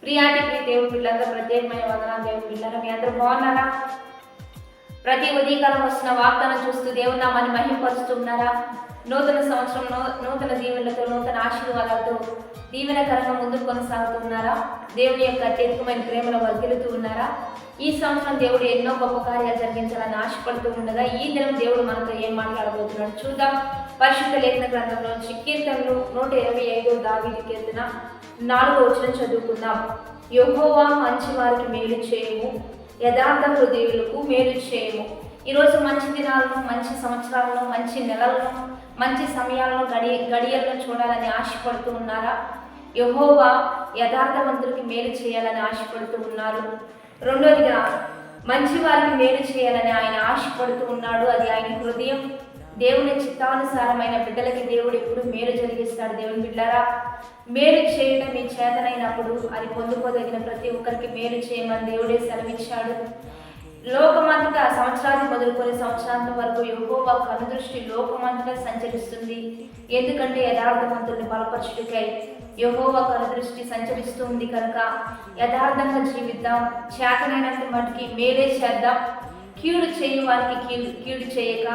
ప్రియాటి దేవుని పిల్లలందరూ ప్రత్యేకమైన వందనాలు. దేవుని పిల్లలు మీ అందరూ బాగున్నారా? ప్రతి ఉదయకాలం వస్తున్న వాగ్దానం చూస్తూ దేవుని నామాన్ని మహిమపరుస్తున్నారా? నూతన సంవత్సరం నూతన దీవెనలతో నూతన ఆశీర్వాదాలతో దీవెనకరంగా ముందుకు కొనసాగుతున్నారా? దేవుని యొక్క అత్యధికమైన ప్రేమలో వర్ధిల్లుతూ ఉన్నారా? ఈ సంవత్సరం దేవుడు ఎన్నో గొప్ప కార్యాలు జరిగించాలని ఆశపడుతూ ఉండగా ఈ దినం దేవుడు మనతో ఏం మాట్లాడబోతున్నాడు చూద్దాం. పరిశుద్ధ లేఖన గ్రంథంలోంచి కీర్తనలు 125 దావీదు కీర్తన 4వ వచనం చదువుకుందాం. యెహోవా మంచి వారికి మేలు చేయము, యథార్థ హృదయులకు మేలు చేయము. ఈరోజు మంచి దినాలను, మంచి సంవత్సరాలను, మంచి నెలలను, మంచి సమయాలను, గడియలను చూడాలని ఆశపడుతూ ఉన్నారా? యెహోవా యథార్థవంతులకి మేలు చేయాలని ఆశపడుతూ ఉన్నారు. రెండోదిగా మంచి వారికి మేలు చేయాలని ఆయన ఆశపడుతూ ఉన్నాడు. అది ఆయన హృదయం. దేవుని చిత్తానుసారమైన బిడ్డలకి దేవుడు ఎప్పుడు మేలు జరిగిస్తాడు. దేవుని బిడ్డలారా, మేలు చేయడం మీ చేతనైనప్పుడు అది పొందుకోదగిన ప్రతి ఒక్కరికి మేలు చేయమని దేవుడే సెలవిచ్చాడు. లోకమంతటా సంవత్సరాన్ని మొదలుకొని సంవత్సరాంతం వరకు యెహోవా కనుదృష్టి లోకమంతటా సంచరిస్తుంది. ఎందుకంటే యథార్థవంతుల్ని బలపరచుటకై యెహోవా కనుదృష్టి సంచరిస్తూ ఉంది కనుక యథార్థంగా జీవిద్దాం. చేతనైనంత మటుకి మేలే చేద్దాం. కీడు చేయవానికి కీడు చేయక,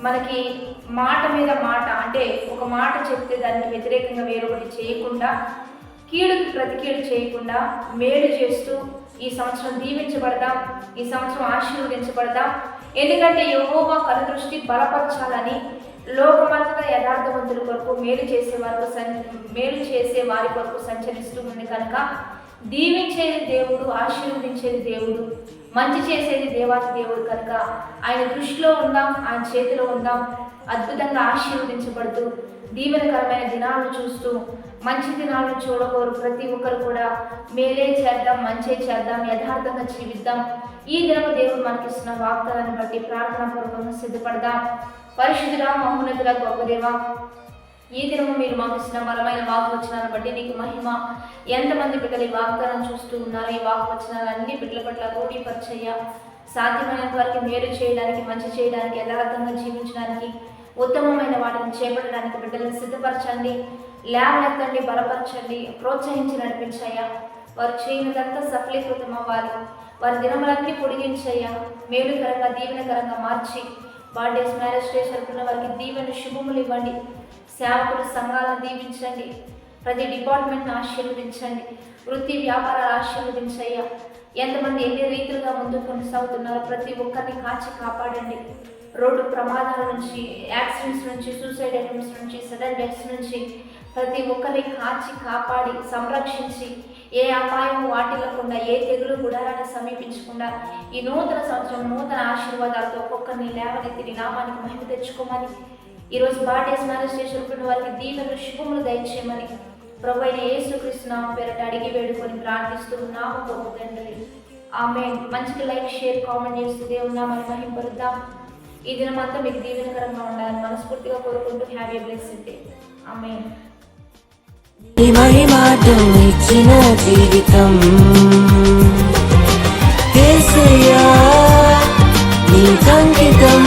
మనకి మాట మీద మాట అంటే ఒక మాట చెప్తే దానికి వ్యతిరేకంగా వేరొకటి చేయకుండా, కీడుకి ప్రతి కీడు చేయకుండా మేలు చేస్తూ ఈ సంవత్సరం దీవించబడదాం. ఈ సంవత్సరం ఆశీర్వదించబడదాం. ఎందుకంటే యెహోవా కనుదృష్టి బలపరచాలని లోకమంతటా యథార్థవంతుల కొరకు మేలు చేసే వారి కొరకు సంచరిస్తూ ఉంది కనుక దీవించేది దేవుడు, ఆశీర్వదించేది దేవుడు, మంచి చేసేది దేవాతి దేవుడు కనుక ఆయన దృష్టిలో ఉందాం, ఆయన చేతిలో ఉందాం. అద్భుతంగా ఆశీర్వదించబడుతూ దీవెనకరమైన దినాలను చూస్తూ మంచి దినాలను చూడకోరు ప్రతి ఒక్కరు కూడా మేలే చేద్దాం, మంచే చేద్దాం, యథార్థంగా జీవిద్దాం. ఈ దినము దేవుడు మనకిస్తున్న వాగ్దానాన్ని బట్టి ప్రార్థనా పూర్వకంగా సిద్ధపడదాం. పరిశుద్ధుడా, మహోన్నతుడా, గొప్ప దేవా, ఈ దినము మీరు మాకు ఇచ్చిన బలమైన వాగ్వచనాలను బట్టి నీకు మహిమ. ఎంతమంది బిడ్డలు ఈ వాగ్దానం చూస్తూ ఉన్నారు? ఈ వాగ్వచనాలు అన్ని బిడ్డల పట్ల రూఢీపరిచయ్య. సాధ్యమైనంత వరకు మేలు చేయడానికి, మంచి చేయడానికి, యథార్థంగా జీవించడానికి, ఉత్తమమైన వాటిని చేపట్టడానికి బిడ్డలను సిద్ధపరచండి, లేవనెత్తండి, బలపరచండి, ప్రోత్సహించి నడిపించయ్యా. వారు చేయనిదంతా సఫలీకృతం అవ్వాలి. వారి దినములన్నీ పొడిగించయ్యా. మేలుకరంగా, దీవెనకరంగా మార్చి బర్త్డేస్, మ్యారేజ్ డేస్ జరుపుకున్న వారికి దీవెన శుభములు ఇవ్వండి. సేవకులు, సంఘాలను దీవించండి. ప్రతి డిపార్ట్మెంట్ను ఆశీర్వదించండి. వృత్తి వ్యాపారాలు ఆశీర్వదించయ్యా. ఎంతమంది ఎన్ని రీతులుగా ముందుకు కొనసాగుతున్నారో ప్రతి ఒక్కరిని కాచి కాపాడండి. రోడ్డు ప్రమాదాల నుంచి, యాక్సిడెంట్స్ నుంచి, సూసైడ్ అటెంప్ట్స్ నుంచి, సడన్ డెత్స్ నుంచి ప్రతి ఒక్కరిని కాచి కాపాడి సంరక్షించి ఏ అపాయం వాటిల్లకుండా, ఏ తెగులు గుడారాన్ని సమీపించకుండా ఈ నూతన సంవత్సరం నూతన ఆశీర్వాదాలతో ఒక్కొక్కరిని లేవనెత్తి నామానికి మహిమ తెచ్చుకోమని, ఈరోజు బర్త్డేస్, మ్యారేజ్ డేస్ జరుపుకున్న వారికి దీవెనలు శుభములు దయచేయమని ప్రభువైన యేసుక్రీస్తు నామం పేరట అడిగి వేడుకొని ప్రార్థిస్తూ నామం గొప్ప తండ్రి, ఆమేన్. మంచిగా లైక్, షేర్, కామెంట్ చేస్తూ దేవుని నామాన్ని మహిమపరుద్దాం. ఈ దినమంతా మీకు దీవెనకరంగా ఉండాలని మనస్ఫూర్తిగా కోరుకుంటూ హ్యావ్ ఏ బ్లెస్డ్ డే. ఆమేన్. ఇచ్చిన జీవితం యేసయ్యా నీకంకితం.